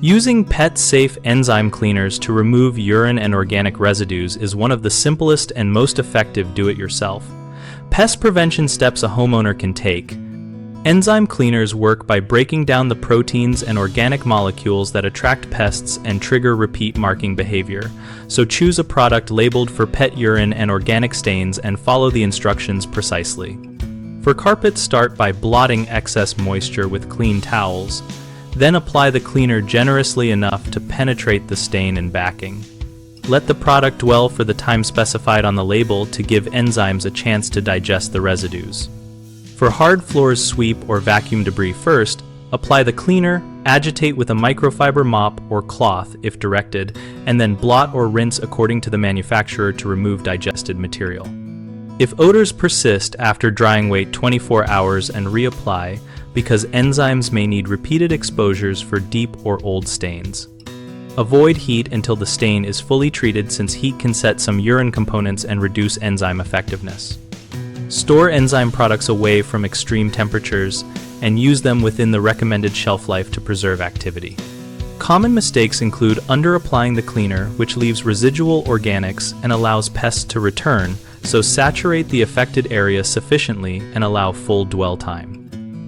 Using pet-safe enzyme cleaners to remove urine and organic residues is one of the simplest and most effective do-it-yourself pest prevention steps a homeowner can take. Enzyme cleaners work by breaking down the proteins and organic molecules that attract pests and trigger repeat marking behavior. So choose a product labeled for pet urine and organic stains and follow the instructions precisely. For carpets, start by blotting excess moisture with clean towels. Then apply the cleaner generously enough to penetrate the stain and backing. Let the product dwell for the time specified on the label to give enzymes a chance to digest the residues. For hard floors, sweep or vacuum debris first, apply the cleaner, agitate with a microfiber mop or cloth if directed, and then blot or rinse according to the manufacturer to remove digested material. If odors persist after drying, wait 24 hours and reapply, because enzymes may need repeated exposures for deep or old stains. Avoid heat until the stain is fully treated, since heat can set some urine components and reduce enzyme effectiveness. Store enzyme products away from extreme temperatures and use them within the recommended shelf life to preserve activity. Common mistakes include under-applying the cleaner, which leaves residual organics and allows pests to return, so saturate the affected area sufficiently and allow full dwell time.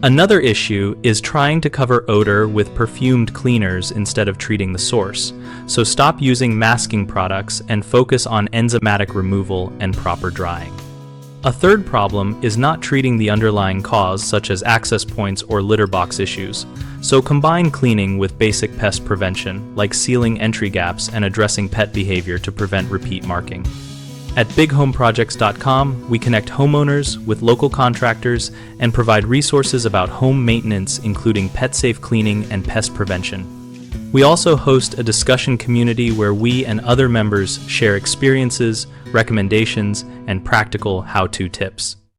Another issue is trying to cover odor with perfumed cleaners instead of treating the source, so stop using masking products and focus on enzymatic removal and proper drying. A third problem is not treating the underlying cause, such as access points or litter box issues, so combine cleaning with basic pest prevention, like sealing entry gaps and addressing pet behavior to prevent repeat marking. At bighomeprojects.com, we connect homeowners with local contractors and provide resources about home maintenance, including pet-safe cleaning and pest prevention. We also host a discussion community where we and other members share experiences, recommendations, and practical how-to tips.